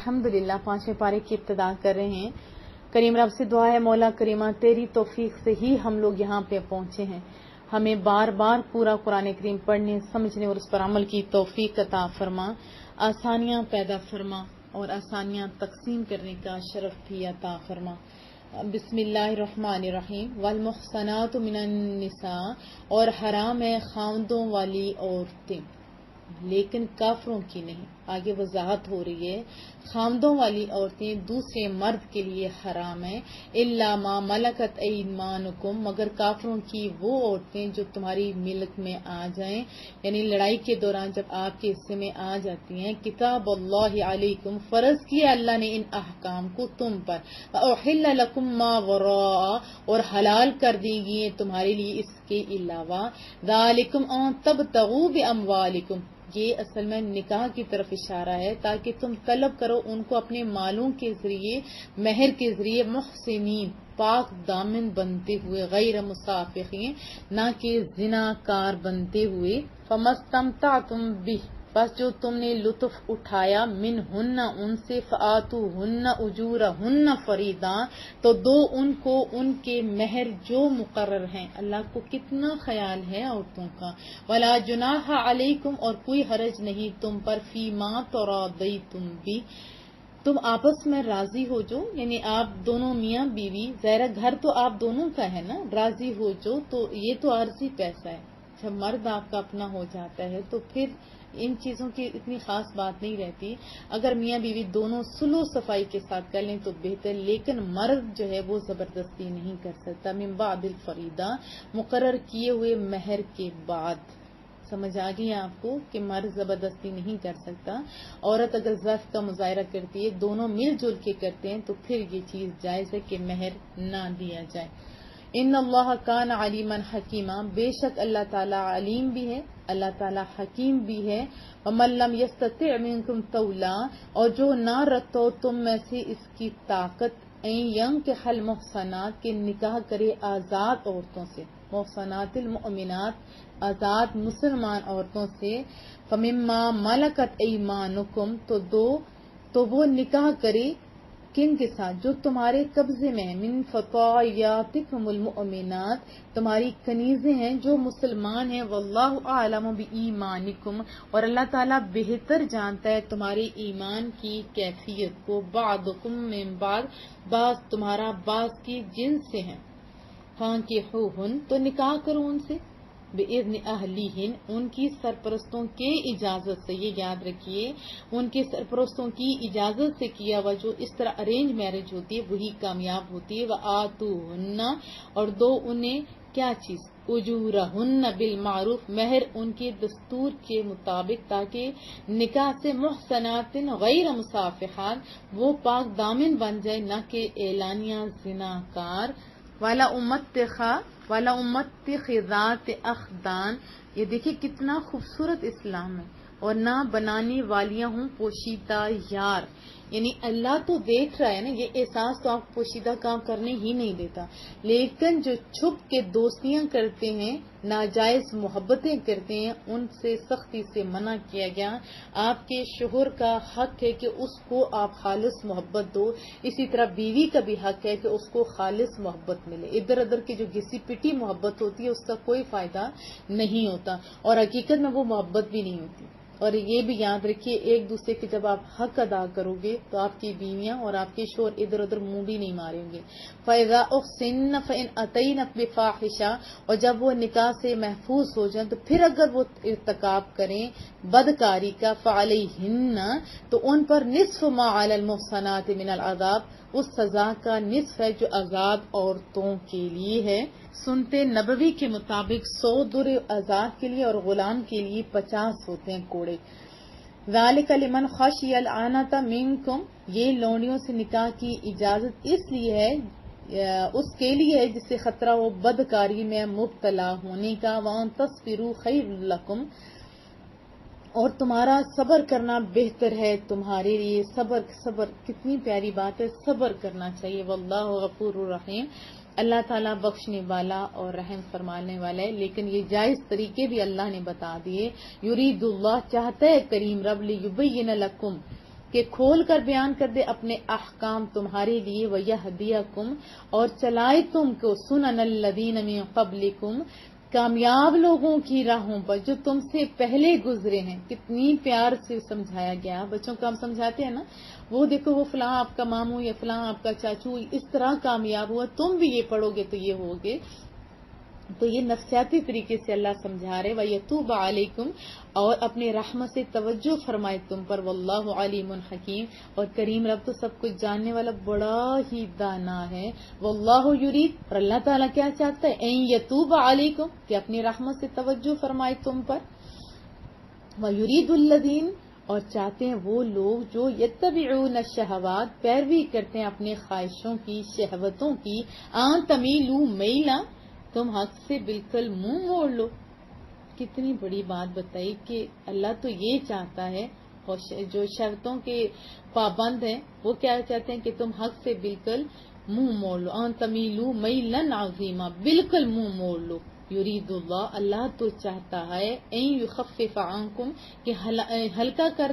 الحمدللہ 5ویں پارے کی ابتدا کر رہے ہیں. کریم رب سے دعا ہے مولا کریمہ تیری توفیق سے ہی ہم لوگ یہاں پہ پہنچے ہیں. ہمیں بار بار پورا قرآن کریم پڑھنے سمجھنے اور اس پر عمل کی توفیق عطا فرما. آسانیاں پیدا فرما اور آسانیاں تقسیم کرنے کا شرف بھی عطا فرما. بسم اللہ الرحمن الرحیم. والمحصنات من النساء، اور حرام ہے خاوندوں والی عورتیں لیکن کافروں کی نہیں. آگے وضاحت ہو رہی ہے. خاوندوں والی عورتیں دوسرے مرد کے لیے حرام ہیں. الا ما ملکت ایمانکم، مگر کافروں کی وہ عورتیں جو تمہاری ملک میں آ جائیں، یعنی لڑائی کے دوران جب آپ کے حصے میں آ جاتی ہیں. کتاب اللہ علیکم، فرض کیا اللہ نے ان احکام کو تم پر. احل لکم ما وراء، اور حلال کر دی گئی تمہارے لیے اس کے علاوہ. ذالکم ان تبتغوا باموالکم، یہ اصل میں نکاح کی طرف اشارہ ہے تاکہ تم طلب کرو ان کو اپنے مالوں کے ذریعے، مہر کے ذریعے، محسنین پاک دامن بنتے ہوئے، غیر مسافحین نہ کہ زنا کار بنتے ہوئے. فمستمتعتم بہ، بس جو تم نے لطف اٹھایا، منہن ان سے، فآتوہن اجورہن فریضہ، تو دو ان کو ان کے مہر جو مقرر ہیں. اللہ کو کتنا خیال ہے عورتوں کا. ولا جناح علیکم، اور کوئی حرج نہیں تم پر، فیما تراضیتم بہ، تم آپس میں راضی ہو جو، یعنی آپ دونوں میاں بیوی، ظاہر گھر تو آپ دونوں کا ہے نا، راضی ہو جو. تو یہ تو عارضی پیسہ ہے. جب مرد آپ کا اپنا ہو جاتا ہے تو پھر ان چیزوں کی اتنی خاص بات نہیں رہتی. اگر میاں بیوی دونوں سلو صفائی کے ساتھ کر لیں تو بہتر، لیکن مرد جو ہے وہ زبردستی نہیں کر سکتا. من بعد الفریضہ، مقرر کیے ہوئے مہر کے بعد. سمجھ آ گئی آپ کو کہ مرد زبردستی نہیں کر سکتا. عورت اگر ضعف کا مظاہرہ کرتی ہے، دونوں مل جل کے کرتے ہیں، تو پھر یہ چیز جائز ہے کہ مہر نہ دیا جائے. ان اللہ کان علیما حکیما، بے شک اللہ تعالیٰ علیم بھی ہے، اللہ تعالیٰ حکیم بھی ہے. ومن لم یستطع منکم طولا، اور جو نہ رکھتا ہو تم میں سے اس کی طاقت، این ینکح المحصنات، کے نکاح کرے آزاد عورتوں سے، محصنات المؤمنات آزاد مسلمان عورتوں سے. فمما ملکت ایمانکم، تو وہ نکاح کرے کن کے ساتھ جو تمہارے قبضے میں ہیں. من فتایاتکم المؤمنات، تمہاری کنیزیں ہیں جو مسلمان ہیں. واللہ اعلم بایمانکم، اور اللہ تعالیٰ بہتر جانتا ہے تمہارے ایمان کی کیفیت کو. بعضکم من بعض، بعض تمہارا بعض کی جنس سے ہیں. فانکحوہن، تو نکاح کرو ان سے. بإذن اہلیہن، ان کی سرپرستوں کے اجازت سے. یہ یاد رکھیے، ان کے سرپرستوں کی اجازت سے کیا ہوا جو اس طرح ارینج میرج ہوتی ہے وہی کامیاب ہوتی ہے. وآتوہن، اور دو انہیں کیا چیز، اجورہن بالمعروف، مہر ان کے دستور کے مطابق، تاکہ نکاح سے محصنات غیر مصافحات، وہ پاک دامن بن جائے، نہ کہ اعلانیہ زنا کار. والا امتخذات اخدان، یہ دیکھیں کتنا خوبصورت اسلام ہے. اور نہ بنانے والیاں ہوں پوشیدہ یار، یعنی اللہ تو دیکھ رہا ہے نا. یہ احساس تو آپ پوشیدہ کام کرنے ہی نہیں دیتا، لیکن جو چھپ کے دوستیاں کرتے ہیں، ناجائز محبتیں کرتے ہیں، ان سے سختی سے منع کیا گیا. آپ کے شوہر کا حق ہے کہ اس کو آپ خالص محبت دو، اسی طرح بیوی کا بھی حق ہے کہ اس کو خالص محبت ملے. ادھر ادھر کی جو گھسی پٹی محبت ہوتی ہے اس کا کوئی فائدہ نہیں ہوتا، اور حقیقت میں وہ محبت بھی نہیں ہوتی. اور یہ بھی یاد رکھیے، ایک دوسرے کے جب آپ حق ادا کرو گے تو آپ کی بیویاں اور آپ کے شوہر ادھر ادھر منہ بھی نہیں ماریں گے. فَإِذَا أُحْصِنَّ فَإِنْ أَتَيْنَ بِفَاحِشَةٍ، اور جب وہ نکاح سے محفوظ ہو جائیں تو پھر اگر وہ ارتکاب کریں بدکاری کا، فَعَلَيْهِنَّ، تو ان پر نصف ما علی المحصنات من العذاب، اس سزا کا نصف ہے جو آزاد عورتوں کے لیے ہے. سنتے نبوی کے مطابق 100 در آزاد کے لیے اور غلام کے لیے 50 ہوتے ہیں کوڑے. ذالک لمن خشی العنۃ منکم، یہ لونڈیوں سے نکاح کی اجازت اس لیے ہے، اس کے لیے ہے جس سے خطرہ ہو بدکاری میں مبتلا ہونے کا. وان تصبروا خیر لکم، اور تمہارا صبر کرنا بہتر ہے تمہارے لیے. صبر کتنی پیاری بات ہے، صبر کرنا چاہیے. واللہ غفور الرحیم، اللہ تعالیٰ بخشنے والا اور رحم فرمانے والا ہے. لیکن یہ جائز طریقے بھی اللہ نے بتا دیے. یرید اللہ، چاہتا ہے کریم رب، لیبین لکم، کہ کھول کر بیان کر دے اپنے احکام تمہارے لیے، وَيَهْدِيَكُمْ اور چلائے تم کو سُنَنَ الَّذِينَ مِن قَبْلِكُمْ کامیاب لوگوں کی راہوں پر جو تم سے پہلے گزرے ہیں. کتنی پیار سے سمجھایا گیا. بچوں کو ہم سمجھاتے ہیں نا، وہ دیکھو وہ فلاں آپ کا ماموں یا فلاں آپ کا چاچو اس طرح کامیاب ہوا، تم بھی یہ پڑھو گے تو یہ ہوگے. تو یہ نفسیاتی طریقے سے اللہ سمجھا رہے. وَيَتُوبَ عَلَيْكُمْ اور اپنے رحمت سے توجہ فرمائے تم پر. وَاللَّهُ عَلِيمٌ حَكِيمٌ اور کریم رب تو سب کچھ جاننے والا بڑا ہی دانا ہے. وَاللَّهُ يُرِيدُ اور اللہ تعالیٰ کیا چاہتا ہے؟ اَن يَتُوبَ عَلَيْكُمْ کہ اپنی رحمت سے توجہ فرمائے تم پر. وَيُرِيدُ الَّذِينَ اور چاہتے ہیں وہ لوگ جو یتبعون الشہوات پیروی کرتے ہیں اپنے خواہشوں کی، شہوتوں کی. ان تمیلوا میلا تم حق سے بالکل منہ موڑ لو. کتنی بڑی بات بتائی کہ اللہ تو یہ چاہتا ہے، اور جو شرطوں کے پابند ہیں وہ کیا چاہتے ہیں کہ تم حق سے بالکل منہ موڑ لو. ان تمیلوا میلا عظیما بالکل منہ موڑ لو. یرید اللہ اللہ تو چاہتا ہے ان یخفف عنکم کہ ہلکا کر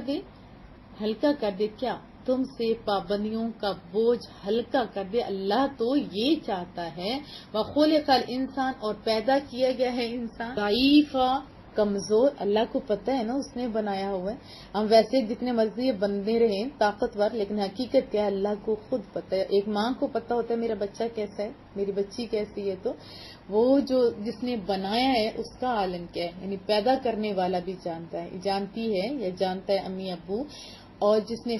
دے کیا تم سے پابندیوں کا بوجھ ہلکا کر دے. اللہ تو یہ چاہتا ہے. وَخُلِقَ الْإِنسَانُ اور پیدا کیا گیا ہے انسان ضعیفا کمزور. اللہ کو پتہ ہے نا اس نے بنایا ہوا ہے. ہم ویسے جتنے مرضی بندے رہیں طاقتور، لیکن حقیقت کیا ہے اللہ کو خود پتہ ہے. ایک ماں کو پتہ ہوتا ہے میرا بچہ کیسا ہے، میری بچی کیسی ہے، تو وہ جو جس نے بنایا ہے اس کا عالم کیا ہے، یعنی پیدا کرنے والا بھی جانتی ہے یا جانتا ہے امی ابو. اور جس نے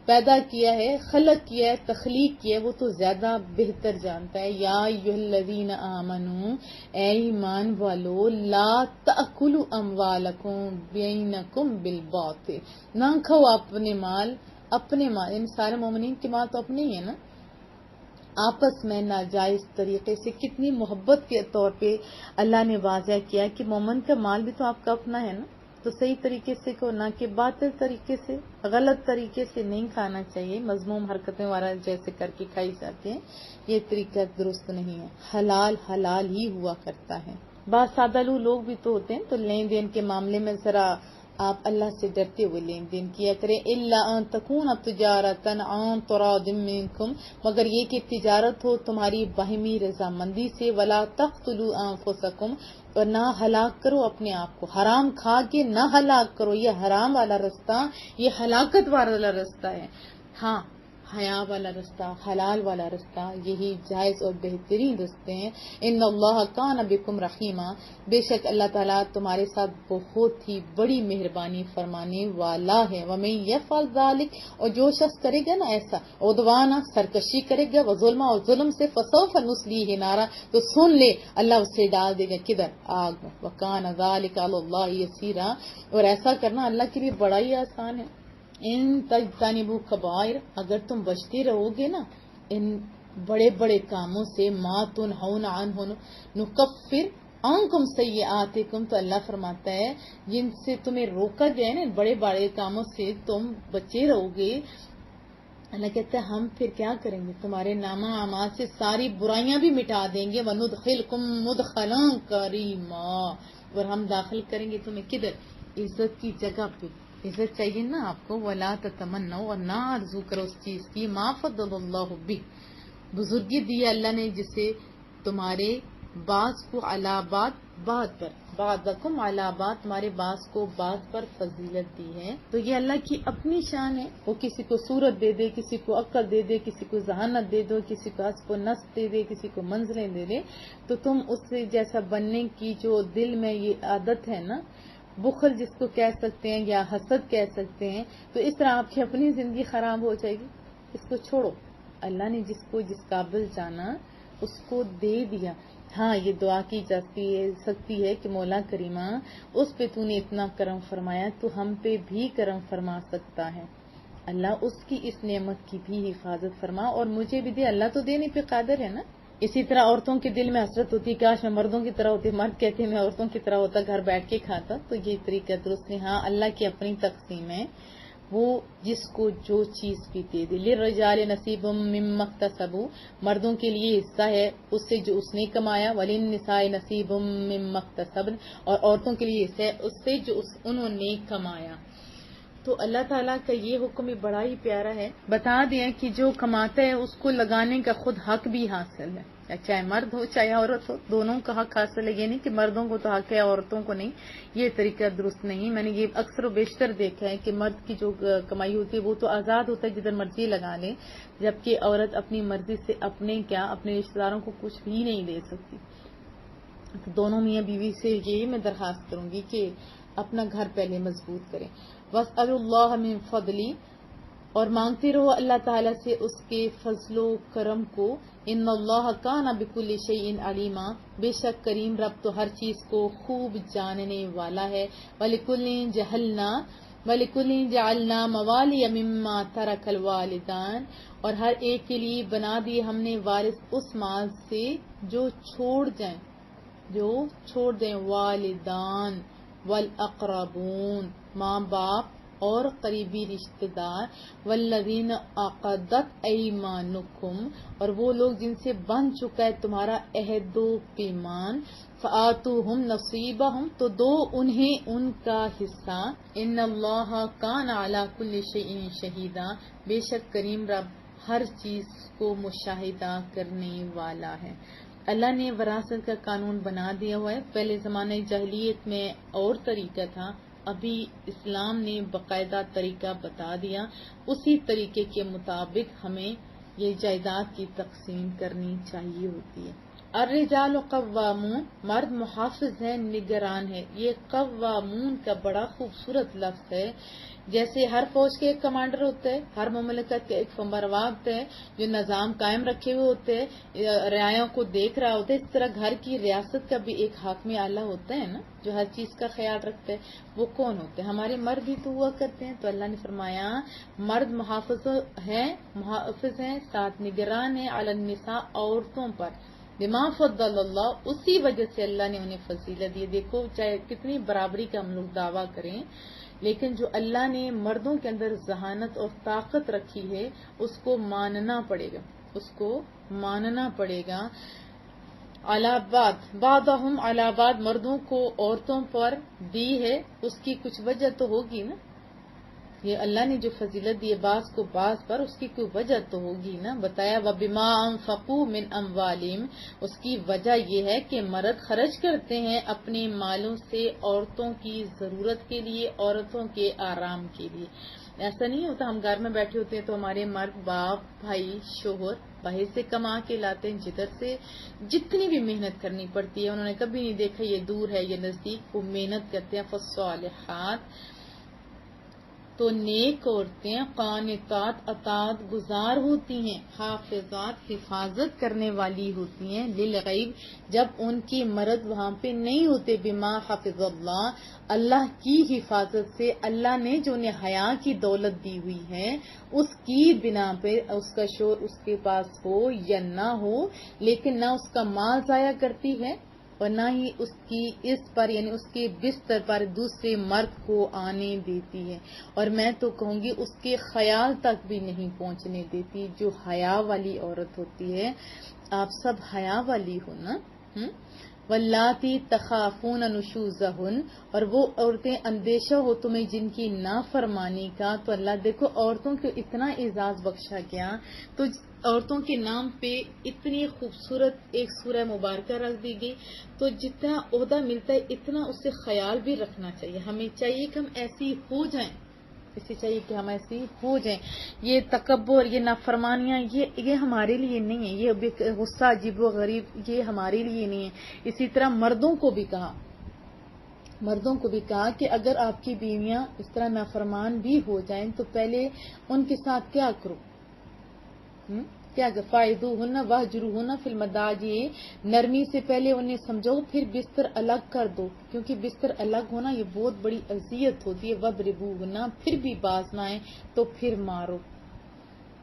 پیدا کیا ہے، خلق کیا ہے، تخلیق کیا ہے، وہ تو زیادہ بہتر جانتا ہے. یا ایھا الذین آمنوا اے ایمان والو لا تأکلوا اموالکم بینکم بالباطل نہ کھاؤ اپنے مال یعنی سارے مومنین کے مال تو اپنے ہی ہے نا، آپس میں ناجائز طریقے سے. کتنی محبت کے طور پہ اللہ نے واضح کیا کہ مومن کا مال بھی تو آپ کا اپنا ہے نا، تو صحیح طریقے سے کو نہ کہ باطل طریقے سے، غلط طریقے سے نہیں کھانا چاہیے. مذموم حرکتیں والا جیسے کر کے کھائی جاتے ہیں، یہ طریقہ درست نہیں ہے. حلال ہی ہوا کرتا ہے. بعض سادہ لوگ بھی تو ہوتے ہیں، تو لین دین کے معاملے میں ذرا آپ اللہ سے ڈرتے ہوئے لین دین کیا کریں. الا ان تکون تجارتا عن تراض منکم مگر یہ کہ تجارت ہو تمہاری باہمی رضامندی سے. ولا تقتلوا انفسکم اور نہ ہلاک کرو اپنے آپ کو. حرام کھا کے نہ ہلاک کرو، یہ حرام والا رستہ یہ ہلاکت والا رستہ ہے. ہاں حیا والا رستہ، حلال والا رستہ یہی جائز اور بہترین رستے ہیں. ان اللہ کان بکم رحیما بے شک اللہ تعالیٰ تمہارے ساتھ بہت ہی بڑی مہربانی فرمانے والا ہے. ومن یفعل ذلک اور جو شخص کرے گا نا ایسا عدوانا سرکشی کرے گا، وظلم اور ظلم سے، فسوف نصلیہ نارا تو سن لے اللہ اسے ڈال دے گا کدھر، آگ میں. وکان ذلک علی اللہ یسیرا اور ایسا کرنا اللہ کے لیے بڑا ہی آسان ہے. ان تجتنبوا کبائر اگر تم بچتے رہو گے نا ان بڑے بڑے کاموں سے، ما تنہون عنہ نکفر عنکم سیئاتکم تو اللہ فرماتا ہے جن سے تمہیں روکا گیا ہے نا بڑے بڑے کاموں سے تم بچے رہو گے، اللہ کہتا ہے ہم پھر کیا کریں گے تمہارے نامہ اعمال سے ساری برائیاں بھی مٹا دیں گے. وندخلکم مدخلا کریما اور ہم داخل کریں گے تمہیں کدھر، عزت کی جگہ پہ. عزت چاہیے نا آپ کو. ولا تتمنوا اور نہ آرزو کرو اس چیز کی، ما فضل اللہ بہ بزرگی دی اللہ نے جسے تمہارے بعض کو علی بعض پر، بعضکم علی بعض تمہارے بعض کو بعض پر فضیلت دی ہے. تو یہ اللہ کی اپنی شان ہے. وہ کسی کو صورت دے دے، کسی کو عقل دے دے، کسی کو ذہانت دے دو، کسی کو حسب و نسب دے دے، کسی کو منزلیں دے دے. تو تم اس سے جیسا بننے کی جو دل میں یہ عادت ہے نا، بخل جس کو کہہ سکتے ہیں یا حسد کہہ سکتے ہیں، تو اس طرح آپ کی اپنی زندگی خراب ہو جائے گی. اس کو چھوڑو. اللہ نے جس کو جس قابل جانا اس کو دے دیا. ہاں یہ دعا کی جا سکتی ہے کہ مولا کریمہ اس پہ تو نے اتنا کرم فرمایا تو ہم پہ بھی کرم فرما سکتا ہے. اللہ اس کی اس نعمت کی بھی حفاظت فرما اور مجھے بھی دے. اللہ تو دینے پہ قادر ہے نا. اسی طرح عورتوں کے دل میں حسرت ہوتی کاش میں مردوں کی طرح ہوتی، مرد کہتے ہیں میں عورتوں کی طرح ہوتا گھر بیٹھ کے کھاتا. تو یہ طریقہ درست نہیں. ہاں اللہ کی اپنی تقسیم ہے، وہ جس کو جو چیز بھی دے دے. للرجال نصیب مما اکتسبوا مردوں کے لیے حصہ ہے اس سے جو اس نے کمایا. وللنساء نصیب مما اکتسبن اور عورتوں کے لیے حصہ ہے اس سے جو انہوں نے کمایا. تو اللہ تعالیٰ کا یہ حکم بھی بڑا ہی پیارا ہے. بتا دیں کہ جو کماتا ہے اس کو لگانے کا خود حق بھی حاصل ہے، چاہے مرد ہو چاہے عورت ہو، دونوں کا حق حاصل ہے. یہ نہیں کہ مردوں کو تو حق ہے عورتوں کو نہیں، یہ طریقہ درست نہیں. میں نے یہ اکثر و بیشتر دیکھا ہے کہ مرد کی جو کمائی ہوتی ہے وہ تو آزاد ہوتا ہے، جدھر مرضی لگا لے، جبکہ عورت اپنی مرضی سے اپنے رشتہ داروں کو کچھ بھی نہیں دے سکتی. تو دونوں میاں بیوی سے یہ میں درخواست کروں گی کہ اپنا گھر پہلے مضبوط کریں. وَاسْأَلُوا اللَّهَ مِن فَضْلِهِ، اور مانگتے رہو اللہ تعالیٰ سے اس کے فضل و کرم کو. ان اللہ کان بکل شیء علیما، بے شک کریم رب تو ہر چیز کو خوب جاننے والا ہے. وَلِكُلٍّ جَعَلْنَا مَوَالِيَ مِمَّا تَرَكَ الْوَالِدَانِ، اور ہر ایک کے لیے بنا دیے ہم نے وارث اس مال سے جو چھوڑ دیں والدان والاقربون، ماں باپ اور قریبی رشتہ دار. والذین عقدت ایمانکم، اور وہ لوگ جن سے بن چکا ہے تمہارا عہد و پیمان. فآتوہم نصیبہم، تو دو انہیں ان کا حصہ. ان اللہ کان علی کل شیء شہیدا، بے شک کریم رب ہر چیز کو مشاہدہ کرنے والا ہے. اللہ نے وراثت کا قانون بنا دیا ہوا ہے. پہلے زمانے جاہلیت میں اور طریقہ تھا، ابھی اسلام نے باقاعدہ طریقہ بتا دیا. اسی طریقے کے مطابق ہمیں یہ جائیداد کی تقسیم کرنی چاہیے ہوتی ہے. الرجال قوامون، مرد محافظ ہے، نگران ہے. یہ قوامون کا بڑا خوبصورت لفظ ہے. جیسے ہر فوج کے ایک کمانڈر ہوتا ہے، ہر مملکت کا ایک فرمانروا ہوتا ہے جو نظام قائم رکھے ہوئے ہوتے ہیں، رعایا کو دیکھ رہا ہوتا ہے، اس طرح گھر کی ریاست کا بھی ایک حاکم اعلیٰ ہوتا ہے نا، جو ہر چیز کا خیال رکھتا ہے. وہ کون ہوتے ہیں؟ ہمارے مرد بھی تو ہوا کرتے ہیں. تو اللہ نے فرمایا مرد محافظ ہیں، ساتھ نگران ہیں، علی النساء، عورتوں پر. بما فضل اللہ، اسی وجہ سے اللہ نے انہیں فضیلت دی. دیکھو چاہے کتنی برابری کا ہم لوگ دعویٰ کریں، لیکن جو اللہ نے مردوں کے اندر ذہانت اور طاقت رکھی ہے اس کو ماننا پڑے گا. بعضهم علی بعض، مردوں کو عورتوں پر دی ہے، اس کی کچھ وجہ تو ہوگی نا. یہ اللہ نے جو فضیلت دی ہے بعض کو بعض پر، اس کی کوئی وجہ تو ہوگی نا. بتایا وَبِمَا أَنفَقُوا مِنْ أَمْوَالِهِمْ، اس کی وجہ یہ ہے کہ مرد خرچ کرتے ہیں اپنے مالوں سے عورتوں کی ضرورت کے لیے، عورتوں کے آرام کے لیے. ایسا نہیں ہوتا ہم گھر میں بیٹھے ہوتے ہیں تو ہمارے مرد باپ بھائی شوہر باہر سے کما کے لاتے ہیں، جدھر سے جتنی بھی محنت کرنی پڑتی ہے. انہوں نے کبھی نہیں دیکھا یہ دور ہے یہ نزدیک، وہ محنت کرتے ہیں. فالصالحات، تو نیک عورتیں قانتات، اطاعت گزار ہوتی ہیں. حافظات، حفاظت کرنے والی ہوتی ہیں. للغیب، جب ان کی مرد وہاں پہ نہیں ہوتے. بما حفظ اللہ، اللہ کی حفاظت سے. اللہ نے جو انہیں حیا کی دولت دی ہوئی ہے اس کی بنا پہ اس کا شوہر اس کے پاس ہو یا نہ ہو، لیکن نہ اس کا مال ضائع کرتی ہے اور نہ ہی اس کی اس پر یعنی اس کے بستر پر دوسرے مرد کو آنے دیتی ہے. اور میں تو کہوں گی اس کے خیال تک بھی نہیں پہنچنے دیتی. جو حیا والی عورت ہوتی ہے، آپ سب حیا والی ہو نا. واللاتی تخافون نشوزہن، اور وہ عورتیں اندیشہ ہو تمہیں جن کی نافرمانی کا. تو اللہ دیکھو عورتوں کو اتنا اعزاز بخشا گیا، تو عورتوں کے نام پہ اتنی خوبصورت ایک سورہ مبارکہ رکھ دی گئی. تو جتنا عہدہ ملتا ہے اتنا اس سے خیال بھی رکھنا چاہیے. ہمیں چاہیے کہ ہم ایسی ہو جائیں، یہ تکبر، یہ نافرمانیاں، یہ ہمارے لیے نہیں ہے. یہ غصہ عجیب و غریب، یہ ہمارے لیے نہیں ہے. اسی طرح مردوں کو بھی کہا کہ اگر آپ کی بیویاں اس طرح نافرمان بھی ہو جائیں تو پہلے ان کے ساتھ کیا کرو، فَاعِظُوهُنَّ وَاهْجُرُوهُنَّ فِي الْمَضَاجِعِ، نرمی سے پہلے انہیں سمجھو پھر بستر الگ کر دو، کیونکہ بستر الگ ہونا یہ بہت بڑی اذیت ہوتی ہے. وَاضْرِبُوهُنَّ، پھر بھی باز نہ آئے تو پھر مارو،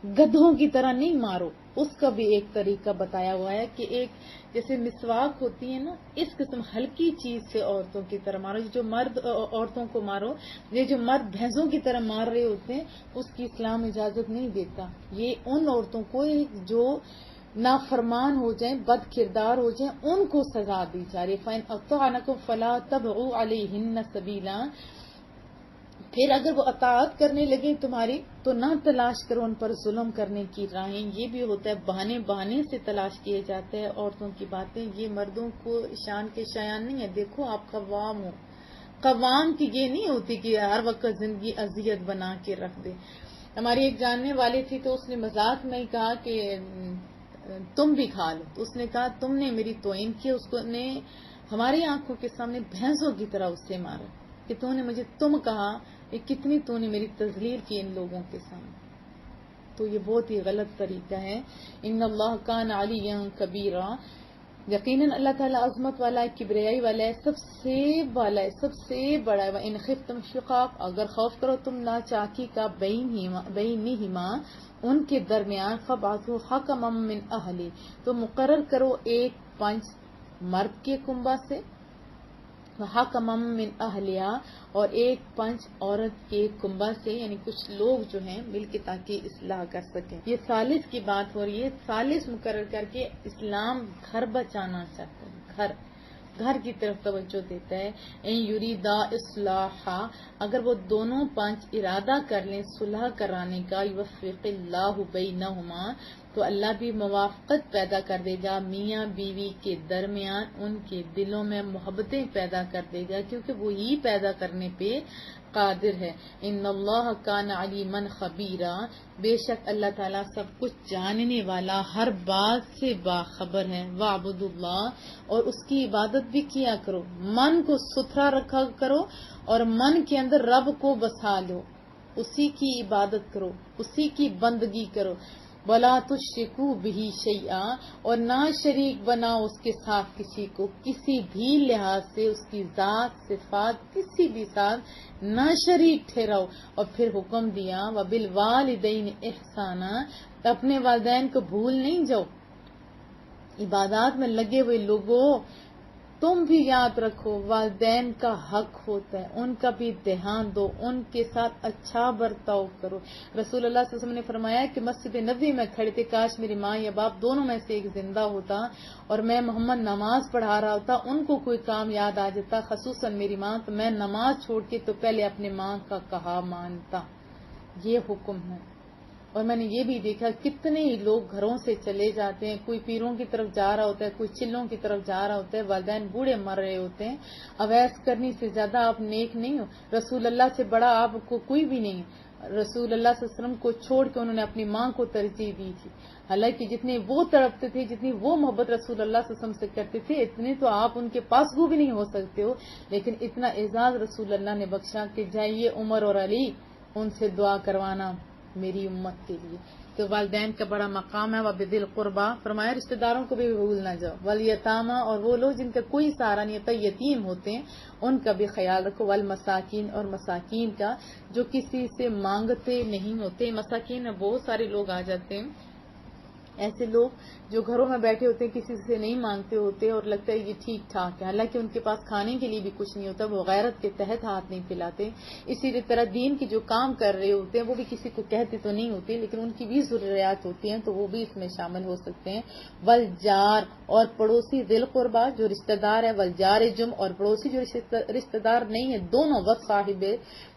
گدھوں کی طرح نہیں مارو. اس کا بھی ایک طریقہ بتایا ہوا ہے کہ ایک جیسے مسواک ہوتی ہے نا، اس قسم ہلکی چیز سے عورتوں کی طرح مارو. جو مرد عورتوں کو مارو، یہ جو مرد بھینسوں کی طرح مار رہے ہوتے ہیں اس کی اسلام اجازت نہیں دیتا. یہ ان عورتوں کو جو نافرمان ہو جائیں، بد کردار ہو جائیں، ان کو سزا دی جا رہی ہے. فَإِنْ أَطَعْنَكُمْ فَلَا تَبْغُوا عَلَيْهِنَّ سَبِيلًا، پھر اگر وہ اطاعت کرنے لگے تمہاری تو نہ تلاش کرو ان پر ظلم کرنے کی راہیں. یہ بھی ہوتا ہے بہانے بہانے سے تلاش کیے جاتے ہیں عورتوں کی باتیں. یہ مردوں کو شان کے شایان نہیں ہے. دیکھو آپ قوام ہو. قوام کی یہ نہیں ہوتی کہ ہر وقت زندگی اذیت بنا کے رکھ دے. ہماری ایک جاننے والی تھی تو اس نے مذاق میں کہا کہ تم بھی کھا لو. تو اس نے کہا تم نے میری توہین کی. اس کو نے ہماری آنکھوں کے سامنے بھینسوں کی طرح اس سے مارا کہ تو نے مجھے تم کہا. کتنی تو نے میری تذلیل کی ان لوگوں کے سامنے. تو یہ بہت ہی غلط طریقہ ہے. ان اللہ کان علیٰ کبیرہ. یقیناً اللہ تعالیٰ عظمت والا ہے, کبریائی والا ہے, سب سے والا ہے, سب سے بڑا ہے. ان خفتم شقاق, اگر خوف کرو تم ناچاکی کا بینہما ان کے درمیان, فبعثوا حکما من اہلی, تو مقرر کرو ایک پنچ مرد کے کنبہ سے, حکما من اہلیہ, اور ایک پنچ عورت کے کنبہ سے, یعنی کچھ لوگ جو ہیں مل کے تاکہ اصلاح کر سکیں. یہ ثالث کی بات ہو رہی ہے. ثالث مقرر کر کے اسلام گھر بچانا چاہتا ہے, گھر کی طرف توجہ دیتا ہے. ان یریدا اصلاحا, اگر وہ دونوں پنچ ارادہ کر لیں صلح کرانے کا, یوفق اللہ بینہما, تو اللہ بھی موافقت پیدا کر دے گا میاں بیوی کے درمیان, ان کے دلوں میں محبتیں پیدا کر دے گا, کیونکہ وہی پیدا کرنے پہ قادر ہے. ان اللہ کان علیما خبیرا, بے شک اللہ تعالیٰ سب کچھ جاننے والا, ہر بات سے باخبر ہے. واعبدوا اللہ, اور اس کی عبادت بھی کیا کرو, من کو ستھرا رکھا کرو اور من کے اندر رب کو بسا لو, اسی کی عبادت کرو, اسی کی بندگی کرو. وَلَا تُشْرِكُوا بِهِ شَيْئًا, اور نہ شریک بناؤ اس کے ساتھ کسی کو, کسی بھی لحاظ سے اس کی ذات صفات کسی بھی ساتھ نہ شریک ٹھہراؤ. اور پھر حکم دیا وَبِالْوَالِدَيْنِ إِحْسَانًا, اپنے والدین کو بھول نہیں جاؤ. عبادات میں لگے ہوئے لوگوں, تم بھی یاد رکھو والدین کا حق ہوتا ہے, ان کا بھی دھیان دو, ان کے ساتھ اچھا برتاؤ کرو. رسول اللہ صلی اللہ علیہ وسلم نے فرمایا کہ مسجد نبوی میں کھڑے تھے, کاش میری ماں یا باپ دونوں میں سے ایک زندہ ہوتا اور میں محمد نماز پڑھا رہا ہوتا, ان کو کوئی کام یاد آ جاتا, خصوصاً میری ماں, تو میں نماز چھوڑ کے تو پہلے اپنے ماں کا کہا مانتا. یہ حکم ہے. اور میں نے یہ بھی دیکھا کتنے ہی لوگ گھروں سے چلے جاتے ہیں, کوئی پیروں کی طرف جا رہا ہوتا ہے, کوئی چلوں کی طرف جا رہا ہوتا ہے, والدین بوڑھے مر رہے ہوتے ہیں. اویس کرنی سے زیادہ آپ نیک نہیں ہو, رسول اللہ سے بڑا آپ کو کوئی بھی نہیں. رسول اللہ صلی اللہ علیہ وسلم کو چھوڑ کے انہوں نے اپنی ماں کو ترجیح دی تھی. حالانکہ جتنے وہ تڑپتے تھے, جتنی وہ محبت رسول اللہ صلی اللہ علیہ وسلم سے کرتے تھے, اتنے تو آپ ان کے پاس وہ بھی نہیں ہو سکتے ہو. لیکن اتنا اعزاز رسول اللہ نے بخشا کہ جائیے عمر اور علی, ان سے دعا کروانا میری امت کے لیے. تو والدین کا بڑا مقام ہے. وَبِذِي الْقُرْبَى, فرمایا رشتہ داروں کو بھی بھول نہ جاؤ. وَالْيَتَامَى, اور وہ لوگ جن کا کوئی سہارا نہیں ہوتا, یتیم ہوتے ہیں, ان کا بھی خیال رکھو. وَالْمَسَاكِينَ, اور مساکین کا جو کسی سے مانگتے نہیں ہوتے. مساکین میں بہت سارے لوگ آ جاتے ہیں, ایسے لوگ جو گھروں میں بیٹھے ہوتے ہیں, کسی سے نہیں مانگتے ہوتے اور لگتا ہے یہ ٹھیک ٹھاک ہے, حالانکہ ان کے پاس کھانے کے لیے بھی کچھ نہیں ہوتا, وہ غیرت کے تحت ہاتھ نہیں پھیلاتے. اسی طرح دین کی جو کام کر رہے ہوتے ہیں وہ بھی کسی کو کہتے تو نہیں ہوتے, لیکن ان کی بھی ضروریات ہوتی ہیں, تو وہ بھی اس میں شامل ہو سکتے ہیں. والجار, اور پڑوسی, ذی القربیٰ جو رشتہ دار ہے, والجار جم, اور پڑوسی جو رشتہ دار نہیں ہے, دونوں وقت صاحب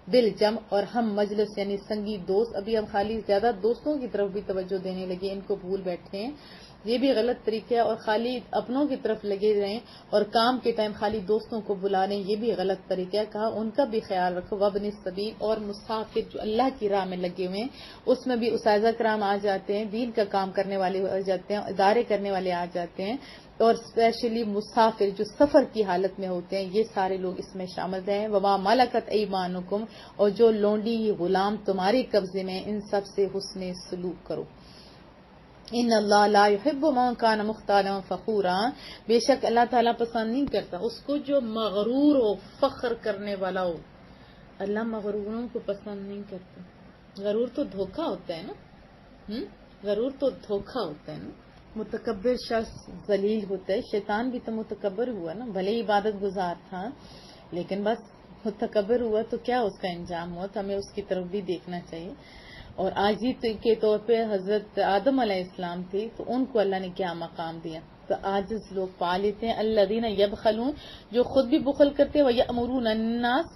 بالجم, اور ہم مجلس یعنی سنگی دوست. ابھی ہم خالی زیادہ دوستوں کی طرف بھی توجہ دینے لگے, ان کو بھول بیٹھے ہیں. یہ بھی غلط طریقہ ہے, اور خالی اپنوں کی طرف لگے رہیں اور کام کے ٹائم خالی دوستوں کو بلا لیں, یہ بھی غلط طریقہ ہے. کہا ان کا بھی خیال رکھو. وابن السبیل, اور مسافر جو اللہ کی راہ میں لگے ہوئے ہیں, اس میں بھی اساتذہ کرام آ جاتے ہیں, دین کا کام کرنے والے آ جاتے ہیں, ادارے کرنے والے آ جاتے ہیں, اور اسپیشلی مسافر جو سفر کی حالت میں ہوتے ہیں, یہ سارے لوگ اس میں شامل رہے. وما ملکت ایمانکم, اور جو لونڈی غلام تمہارے قبضے میں, ان سب سے حسن سلوک کرو. ان اللہ لا يحب من كان مختالا فخورا, بے شک اللہ تعالیٰ پسند نہیں کرتا اس کو جو مغرور ہو, فخر کرنے والا ہو. اللہ مغروروں کو پسند نہیں کرتا. غرور تو دھوکہ ہوتا ہے نا, غرور تو دھوکہ ہوتا ہے نا. متکبر شخص ذلیل ہوتا ہے. شیطان بھی تو متکبر ہوا نا, بھلے عبادت گزار تھا لیکن بس متکبر ہوا, تو کیا اس کا انجام ہوا, تو ہمیں اس کی طرف بھی دیکھنا چاہیے. اور عاجزی کے طور پہ حضرت آدم علیہ السلام تھے, تو ان کو اللہ نے کیا مقام دیا, تو عاجز لوگ پا لیتے ہیں. الذین یبخلون, جو خود بھی بخل کرتے ہیں, ویأمرون الناس,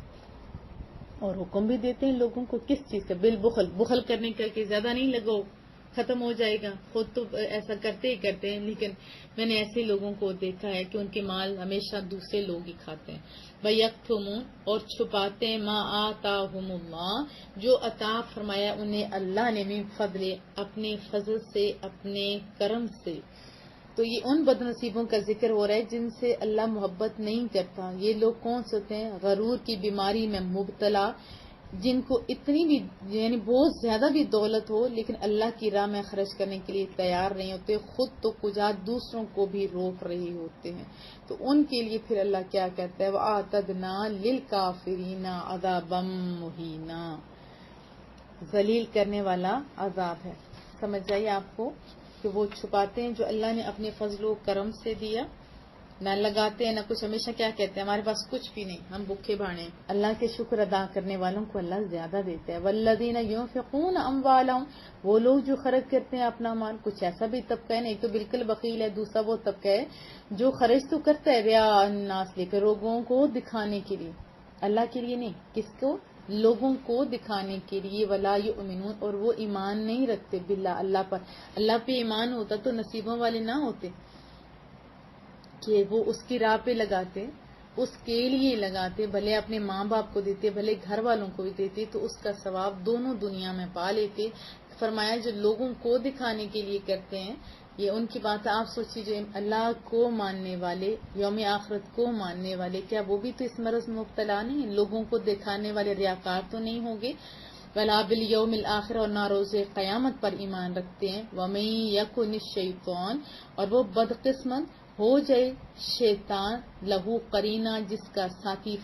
اور حکم بھی دیتے ہیں لوگوں کو کس چیز کا؟ بالبخل، بخل کرنے کا کہ زیادہ نہیں لگاؤ ختم ہو جائے گا. خود تو ایسا کرتے ہی کرتے ہیں، لیکن میں نے ایسے لوگوں کو دیکھا ہے کہ ان کے مال ہمیشہ دوسرے لوگ ہی کھاتے ہیں. وَيَكْتُمُونَ اور چھپاتے ہیں مَا آتَاهُمُ اللَّهُ جو عطا فرمایا انہیں اللہ نے من فضل اپنے فضل سے، اپنے کرم سے. تو یہ ان بد نصیبوں کا ذکر ہو رہا ہے جن سے اللہ محبت نہیں کرتا. یہ لوگ کون سے ہوتے ہیں؟ غرور کی بیماری میں مبتلا، جن کو اتنی بھی یعنی بہت زیادہ بھی دولت ہو لیکن اللہ کی راہ میں خرچ کرنے کے لیے تیار نہیں ہوتے، خود تو کجا دوسروں کو بھی روک رہے ہوتے ہیں. تو ان کے لیے پھر اللہ کیا کہتا ہے؟ وَأَعْتَدْنَا لِلْكَافِرِينَ عَذَابًا مُهِينًا، ذلیل کرنے والا عذاب ہے. سمجھ جائیے آپ کو کہ وہ چھپاتے ہیں جو اللہ نے اپنے فضل و کرم سے دیا، نہ لگاتے ہیں نہ کچھ. ہمیشہ کیا کہتے ہیں؟ ہمارے پاس کچھ بھی نہیں، ہم بھوکے بھاڑے. اللہ کے شکر ادا کرنے والوں کو اللہ زیادہ دیتا ہے. والذین ينفقون اموالهم وہ لوگ جو خرچ کرتے ہیں اپنا مال. کچھ ایسا بھی طبقہ ہے، ایک تو بالکل بخیل ہے، دوسرا وہ طبقہ ہے جو خرچ تو کرتا ہے ریا الناس لے کر، لوگوں کو دکھانے کے لیے، اللہ کے لیے نہیں. کس کو؟ لوگوں کو دکھانے کے لیے. ولا یؤمنون اور وہ ایمان نہیں رکھتے باللہ اللہ پر. اللہ پہ ایمان ہوتا تو نصیبوں والے نہ ہوتے کہ وہ اس کی راہ پہ لگاتے، اس کے لیے لگاتے، بھلے اپنے ماں باپ کو دیتے، بھلے گھر والوں کو بھی دیتے، تو اس کا ثواب دونوں دنیا میں پا لیتے. فرمایا جو لوگوں کو دکھانے کے لیے کرتے ہیں یہ ان کی بات ہے. آپ سوچیے جو اللہ کو ماننے والے، یوم آخرت کو ماننے والے، کیا وہ بھی تو اس مرض میں مبتلا نہیں؟ لوگوں کو دکھانے والے ریاکار تو نہیں ہوں گے؟ ولا بالیوم الآخر اور نہ روز قیامت پر ایمان رکھتے ہیں. ومن یکن الشیطان اور وہ بدقسمت ہو جائے شیطان لہو قرینہ جس کا ساتھی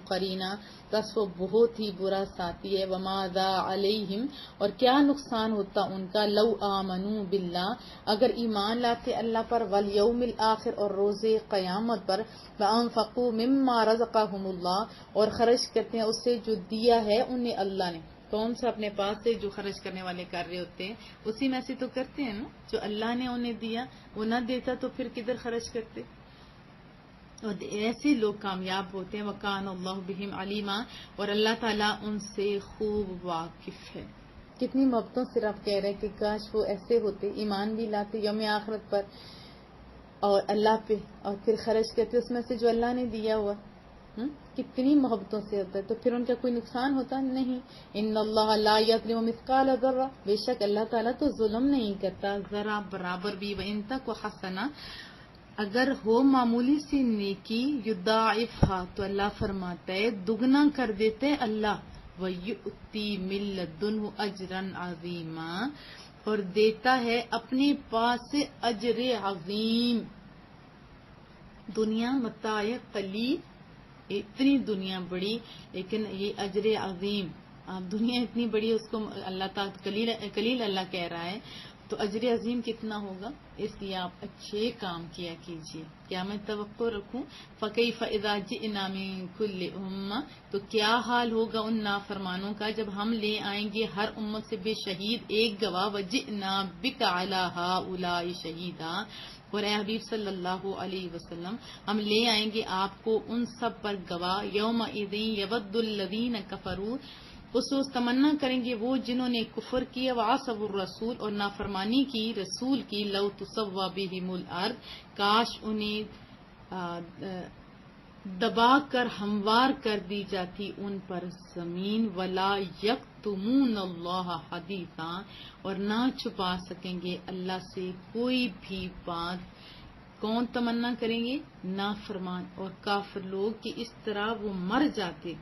قرینہ بس وہ بہت ہی برا ساتھی ہے. وماذا علیہم اور کیا نقصان ہوتا ان کا لو آمنوا باللہ اگر ایمان لاتے اللہ پر، والیوم الآخر اور روز قیامت پر، وانفقوا مما رزقهم اللہ اور خرچ کرتے ہیں اس سے جو دیا ہے انہیں اللہ نے. کون سا؟ اپنے پاس سے جو خرچ کرنے والے کر رہے ہوتے ہیں اسی میں سے تو کرتے ہیں نا. جو اللہ نے انہیں دیا وہ نہ دیتا تو پھر کدھر خرچ کرتے؟ اور ایسے لوگ کامیاب ہوتے ہیں. وَكَانَ اللَّهُ بِهِمْ عَلِيمًا اور اللہ تعالیٰ ان سے خوب واقف ہے. کتنی محبتوں سے رب کہہ رہے ہیں کہ کاش وہ ایسے ہوتے، ایمان بھی لاتے یوم آخرت پر اور اللہ پہ، اور پھر خرچ کرتے اس میں سے جو اللہ نے دیا ہوا. کتنی محبتوں سے ہوتا ہے. تو پھر ان کا کوئی نقصان ہوتا نہیں. ان اللہ لا یظلم مثقال ذرہ بے شک اللہ تعالیٰ تو ظلم نہیں کرتا ذرا برابر بھی. وان تک حسنہ اگر ہو معمولی سی نیکی یضاعفھا تو اللہ فرماتا ہے دگنا کر دیتے اللہ. ویؤتی من لدنہ اجرا عظیما اور دیتا ہے اپنے پاس سے اجر عظیم. دنیا متاع قلیل، اتنی دنیا بڑی لیکن یہ اجر عظیم. دنیا اتنی بڑی اس کو اللہ تعالیٰ قلیل اللہ کہہ رہا ہے تو اجر عظیم کتنا ہوگا. اس لیے آپ اچھے کام کیا کیجیے. کیا میں توقع رکھوں؟ فکیف اذا جئنا من کل امہ تو کیا حال ہوگا ان نافرمانوں کا جب ہم لے آئیں گے ہر امت سے بے شہید ایک گواہ. وجئنا بک علی ہؤلاء شہیدا اور اے حبیب صلی اللہ علیہ وسلم ہم لے آئیں گے آپ کو ان سب پر گواہ. یومئذ یود الذین کفروا اس روز تمنا کریں گے وہ جنہوں نے کفر کیا، وعصوا الرسول اور نافرمانی کی رسول کی، لو تسوی بہم الارض کاش انہیں دبا کر ہموار کر دی جاتی ان پر زمین. ولا یکتمون اللہ حدیثا اور نہ چھپا سکیں گے اللہ سے کوئی بھی بات. کون تمنا کریں گے؟ نافرمان اور کافر لوگ کہ اس طرح وہ مر جاتے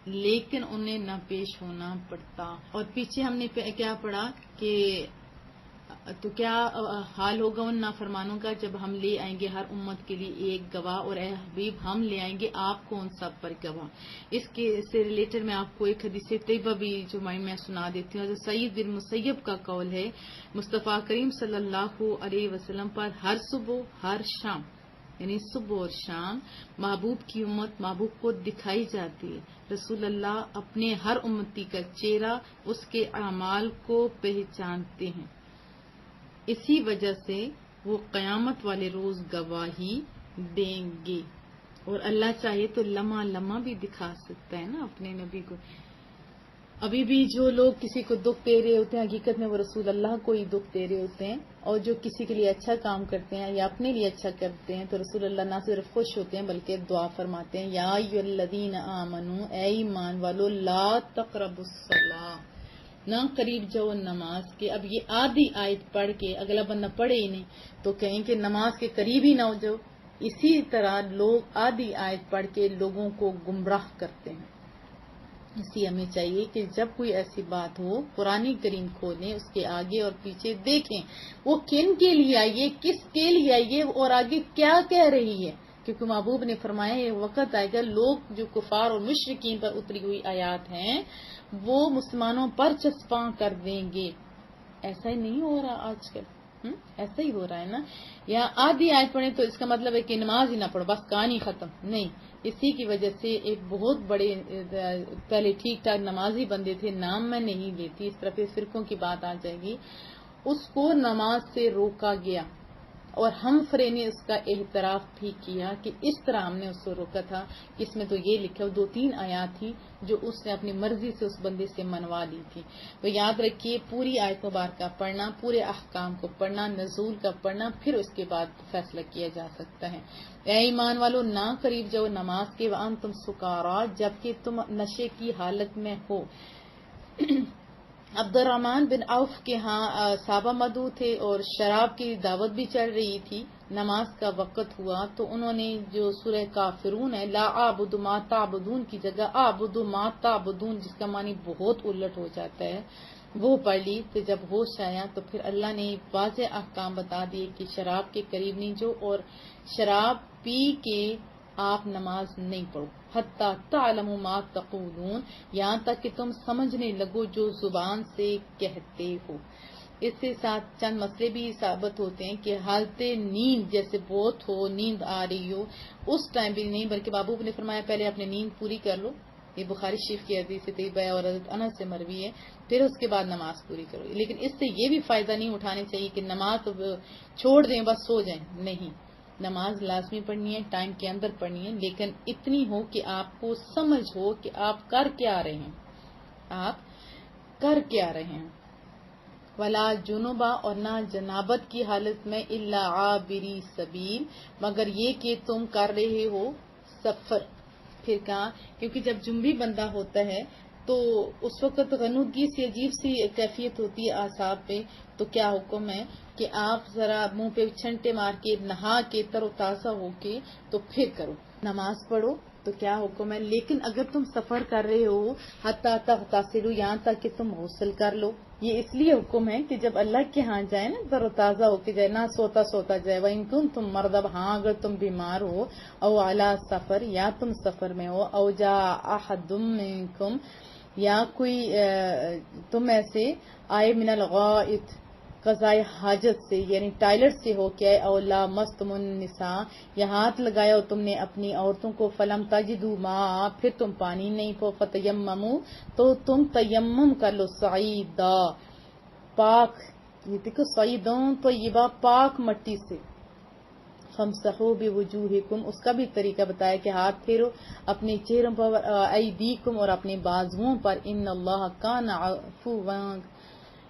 لیکن انہیں نہ پیش ہونا پڑتا. اور پیچھے ہم نے کیا پڑھا کہ تو کیا حال ہوگا ان نافرمانوں کا جب ہم لے آئیں گے ہر امت کے لیے ایک گواہ اور اے حبیب ہم لے آئیں گے آپ کو ان سب پر گواہ. اس کے سے ریلیٹڈ میں آپ کو ایک حدیث طیبہ بھی جو میں سنا دیتی ہوں. حضرت سعید بن مسیب کا قول ہے مصطفیٰ کریم صلی اللہ علیہ وسلم پر ہر صبح ہر شام یعنی صبح اور شام محبوب کی امت محبوب کو دکھائی جاتی ہے. رسول اللہ اپنے ہر امتی کا چہرہ اس کے اعمال کو پہچانتے ہیں. اسی وجہ سے وہ قیامت والے روز گواہی دیں گے. اور اللہ چاہے تو لمحہ لمحہ بھی دکھا سکتا ہے نا اپنے نبی کو. ابھی بھی جو لوگ کسی کو دکھ دے رہے ہوتے ہیں حقیقت میں وہ رسول اللہ کو ہی دکھ دے رہے ہوتے ہیں، اور جو کسی کے لیے اچھا کام کرتے ہیں یا اپنے لیے اچھا کرتے ہیں تو رسول اللہ نہ صرف خوش ہوتے ہیں بلکہ دعا فرماتے ہیں، یا ایھا الذین آمنوا، اے ایمان والو، لا تقربوا الصلاۃ، نہ قریب جاؤ نماز کے. اب یہ آدھی آیت پڑھ کے اگلا بندہ پڑھے ہی نہیں تو کہیں کہ نماز کے قریب ہی نہ ہو جاؤ. اسی طرح لوگ آدھی آیت پڑھ کے لوگوں کو گمراہ کرتے ہیں. اس لیے ہمیں چاہیے کہ جب کوئی ایسی بات ہو قرآن کریم کھولیں، اس کے آگے اور پیچھے دیکھیں وہ کن کے لیے آئی ہے، کس کے لیے آئی ہے اور آگے کیا کہہ رہی ہے. کیونکہ محبوب نے فرمایا یہ وقت آئے گا لوگ جو کفار اور مشرکین پر اتری ہوئی آیات ہیں وہ مسلمانوں پر چسپاں کر دیں گے. ایسا ہی نہیں ہو رہا آج کل؟ ایسا ہی ہو رہا ہے نا. یا آدھی آیت پڑھیں تو اس کا مطلب ہے کہ نماز ہی نہ پڑھو، بس کہانی ختم. نہیں، اسی کی وجہ سے ایک بہت بڑے پہلے ٹھیک ٹھاک نمازی بندے تھے، نام میں نہیں لیتی، اس طرح فرقوں کی بات آ جائے گی، اس کو نماز سے روکا گیا اور ہم فرے نے اس کا اعتراف بھی کیا کہ اس طرح ہم نے اس کو روکا تھا. اس میں تو یہ لکھا 2-3 آیات تھی جو اس نے اپنی مرضی سے اس بندے سے منوا لی تھی. تو یاد رکھیے پوری آیت مبارکہ پڑھنا، پورے احکام کو پڑھنا، نزول کا پڑھنا، پھر اس کے بعد فیصلہ کیا جا سکتا ہے. اے ایمان والو، نہ قریب جاؤ نماز کے وانتم سکارا، جبکہ تم نشے کی حالت میں ہو. عبد الرحمن بن عوف کے ہاں صحابہ مدعو تھے اور شراب کی دعوت بھی چل رہی تھی. نماز کا وقت ہوا تو انہوں نے جو سورہ کافرون ہے، لا اعبد ما تعبدون کی جگہ اعبد ما تعبدون، جس کا معنی بہت الٹ ہو جاتا ہے، وہ پڑھ لی. تو جب ہوش آیا تو پھر اللہ نے واضح احکام بتا دیے کہ شراب کے قریب نہیں جو، اور شراب پی کے آپ نماز نہیں پڑھو. حتی تعلموا ما تقولون، یہاں تک کہ تم سمجھنے لگو جو زبان سے کہتے ہو. اس کے ساتھ چند مسئلے بھی ثابت ہوتے ہیں کہ حالت نیند جیسے بہت ہو، نیند آ رہی ہو، اس ٹائم بھی نہیں، بلکہ بابو نے فرمایا پہلے اپنی نیند پوری کر لو. یہ بخاری شریف کی حدیث طیبہ اور حضرت انس سے مروی ہے، پھر اس کے بعد نماز پوری کرو. لیکن اس سے یہ بھی فائدہ نہیں اٹھانے چاہیے کہ نماز چھوڑ دیں بس سو جائیں. نہیں، نماز لازمی پڑھنی ہے، ٹائم کے اندر پڑھنی ہے، لیکن اتنی ہو کہ آپ کو سمجھ ہو کہ آپ کر کیا رہے ہیں، آپ کر کیا رہے ہیں. ولا جنوبا، اور نہ جنابت کی حالت میں، الا عابری سبیل، مگر یہ کہ تم کر رہے ہو سفر. پھر کہا کیونکہ جب جنبی بندہ ہوتا ہے تو اس وقت غنودگی سی عجیب سی کیفیت ہوتی ہے اعصاب پہ. تو کیا حکم ہے کہ آپ ذرا منہ پہ چھنٹے مار کے نہا کے تر و تازہ ہو کے تو پھر کرو نماز پڑھو. تو کیا حکم ہے؟ لیکن اگر تم سفر کر رہے ہو حتی تغتسلوا، یہاں تک کہ تم غسل کر لو. یہ اس لیے حکم ہے کہ جب اللہ کے ہاں جائے نا تر و تازہ ہو کے جائے، نہ سوتا جائے. وَإِن كُنتُم مَرْضَىٰ، ہاں اگر تم بیمار ہو، او علی سفر، یا تم سفر میں ہو، او جاء احد منکم، یا کوئی تم ایسے آئے من الغائط، قضائے حاجت سے، یعنی ٹائلٹ سے ہو کے آئے، او لامستم النساء، یا ہاتھ لگایا ہو تم نے اپنی عورتوں کو، فلم تجدوا ماء، پھر تم پانی نہیں پو، فتیمموا، تو تم تیمم کر لو، صعیدا، پاک، یہ دیکھو صعیدوں طیبہ، پاک مٹی سے. فامسحوا بوجوہکم، اس کا بھی طریقہ بتایا کہ ہاتھ پھیرو اپنے چہروں پر، ایدیکم، اور اپنے بازوؤں پر. ان اللہ کان عفوا،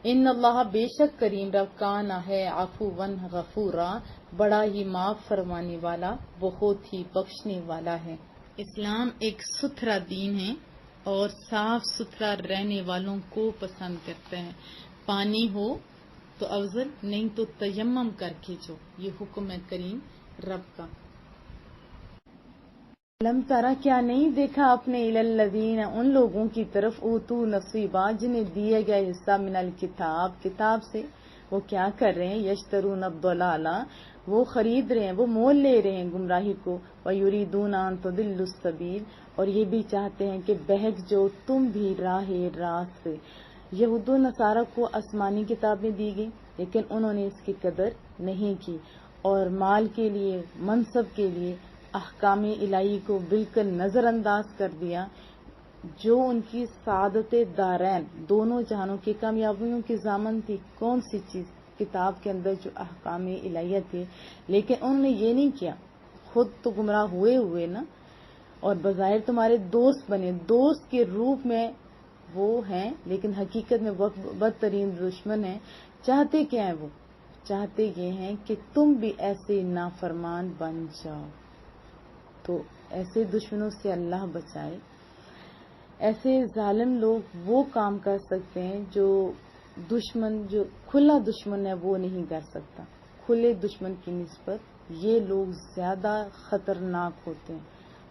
ان اللہ بے شک کریم رب، کان ہے، عفوا غفورا، بڑا ہی معاف فرمانے والا، بہت ہی بخشنے والا ہے. اسلام ایک ستھرا دین ہے اور صاف ستھرا رہنے والوں کو پسند کرتا ہے. پانی ہو تو افضل، نہیں تو تیمم کر کے جو، یہ حکم ہے کریم رب کا. لم ترا، کیا نہیں دیکھا اپنے، الی الذین، ان لوگوں کی طرف، اوتوا نصیبا، جنہیں دیا گیا حصہ، من الکتاب، کتاب سے. وہ کیا کر رہے ہیں؟ یشترون الضلالہ، وہ خرید رہے ہیں، وہ مول لے رہے ہیں گمراہی کو. ویریدون ان تضلوا السبیل، اور یہ بھی چاہتے ہیں کہ بہک جو تم بھی راہ راست سے. یہود و نصارہ کو آسمانی کتابیں دی گئی لیکن انہوں نے اس کی قدر نہیں کی، اور مال کے لیے، منصب کے لیے احکام الہی کو بالکل نظر انداز کر دیا، جو ان کی سعادت دارین، دونوں جہانوں کی کامیابیوں کی ضامن تھی. کون سی چیز؟ کتاب کے اندر جو احکام الہیہ تھے. لیکن انہوں نے یہ نہیں کیا، خود تو گمراہ ہوئے نا، اور بظاہر تمہارے دوست بنے، دوست کے روپ میں وہ ہیں لیکن حقیقت میں بدترین دشمن ہیں۔ چاہتے کیا ہے وہ؟ چاہتے یہ ہیں کہ تم بھی ایسے نافرمان بن جاؤ۔ تو ایسے دشمنوں سے اللہ بچائے۔ ایسے ظالم لوگ وہ کام کر سکتے ہیں جو کھلا دشمن ہے وہ نہیں کر سکتا۔ کھلے دشمن کی نسبت یہ لوگ زیادہ خطرناک ہوتے ہیں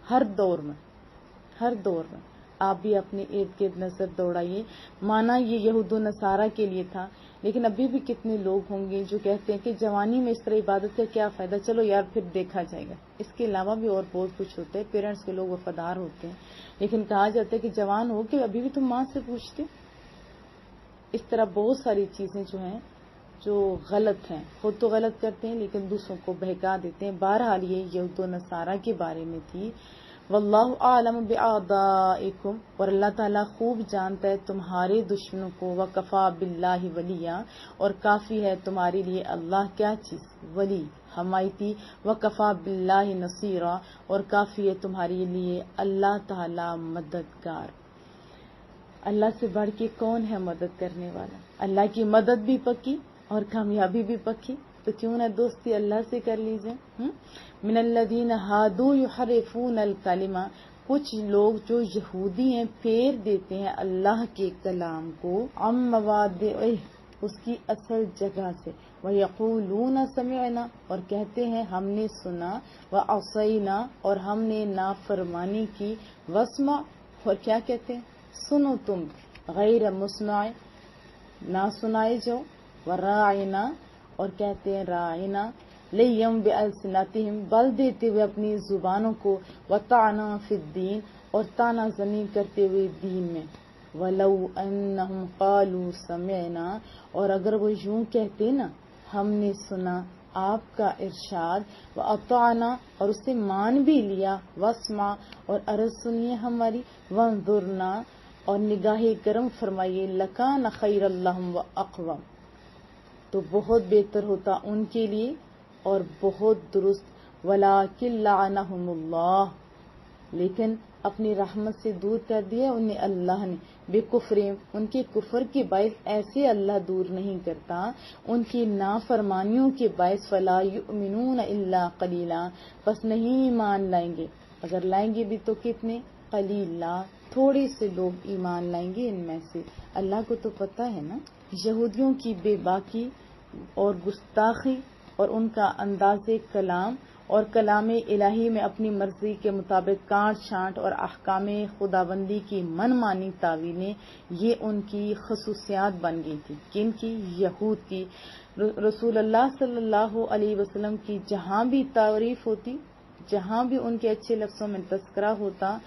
ہر دور میں۔ آپ بھی اپنے ارد گرد نظر دوڑائیے، مانا یہ یہود و نصارہ کے لیے تھا، لیکن ابھی بھی کتنے لوگ ہوں گے جو کہتے ہیں کہ جوانی میں اس طرح عبادت کا کیا فائدہ، چلو یار پھر دیکھا جائے گا۔ اس کے علاوہ بھی اور بہت کچھ ہوتا ہے، پیرنٹس کے لوگ وفادار ہوتے ہیں، لیکن کہا جاتا ہے کہ جوان ہو کہ ابھی بھی تم ماں سے پوچھتے۔ اس طرح بہت ساری چیزیں جو ہیں جو غلط ہیں، خود تو غلط کرتے ہیں لیکن دوسروں کو بہکا دیتے ہیں۔ بہرحال یہ یہود و نصارہ کے بارے میں تھی۔ واللہ اعلم بأعدائکم، اور اللہ تعالیٰ خوب جانتا ہے تمہارے دشمنوں کو۔ وکفا باللہ ولیا، اور کافی ہے تمہارے لیے اللہ کیا چیز؟ ولی، حمایتی۔ وکفا باللہ نصیرا، اور کافی ہے تمہارے لیے اللہ تعالیٰ مددگار۔ اللہ سے بڑھ کے کون ہے مدد کرنے والا؟ اللہ کی مدد بھی پکی اور کامیابی بھی پکی، تو کیوں نہ دوستی اللہ سے کر لیجئے۔ من الذین ہادوا یحرفون الکلمہ، کچھ لوگ جو یہودی ہیں پھیر دیتے ہیں اللہ کے کلام کو عن مواضعہ، اس کی اصل جگہ سے۔ وَيَقُولُونَ سَمِعْنَا، اور کہتے ہیں ہم نے سنا، وَعَصَيْنَا، اور ہم نے نافرمانی کی، وَاسْمَعْ، اور کیا کہتے ہیں؟ سنو تم، غیر مسمع، نہ سنائے جو، وَرَاعِنَا، اور کہتے ہیں راعنا، لیم بِأَلْسِنَتِهِمْ، بل دیتے ہوئے اپنی زبانوں کو، وَطَعْنًا فِي الدِّينِ، اور طعنہ زنی کرتے ہوئے دین میں۔ وَلَوْ أَنَّهُمْ قَالُوا سَمِعْنَا، اور اگر وہ یوں کہتے نا ہم نے سنا آپ کا ارشاد، وَأَطَعْنَا، اور اسے مان بھی لیا، وَاسْمَعْ، اور عرض سنیے ہماری، وَانظُرْنَا، اور نگاہ کرم فرمائیے، لَكَانَ خَيْرًا لَهُمْ وَأَقْوَمَ، تو بہت بہتر ہوتا ان کے لیے اور بہت درست۔ وَلَكِنْ لَعَنَهُمُ اللَّهُ، لیکن اپنی رحمت سے دور کر دیا انہیں اللہ نے، بِكُفْرِهِمْ، ان کے کفر کے باعث ایسے اللہ دور نہیں کرتا، ان کی نافرمانیوں کے باعث۔ فَلَا يُؤْمِنُونَ إِلَّا قَلِيلًا، پس نہیں ایمان لائیں گے، اگر لائیں گے بھی تو کتنے؟ قلیلا، تھوڑے سے لوگ ایمان لائیں گے ان میں سے۔ اللہ کو تو پتہ ہے نا یہودیوں کی بے باکی اور گستاخی اور ان کا انداز کلام اور کلام الہی میں اپنی مرضی کے مطابق کاٹ چھانٹ اور احکام خداوندی کی من مانی تعویلیں، یہ ان کی خصوصیات بن گئی تھی۔ کن کی؟ یہود کی۔ رسول اللہ صلی اللہ علیہ وسلم کی جہاں بھی تعریف ہوتی، جہاں بھی ان کے اچھے لفظوں میں تذکرہ ہوتا،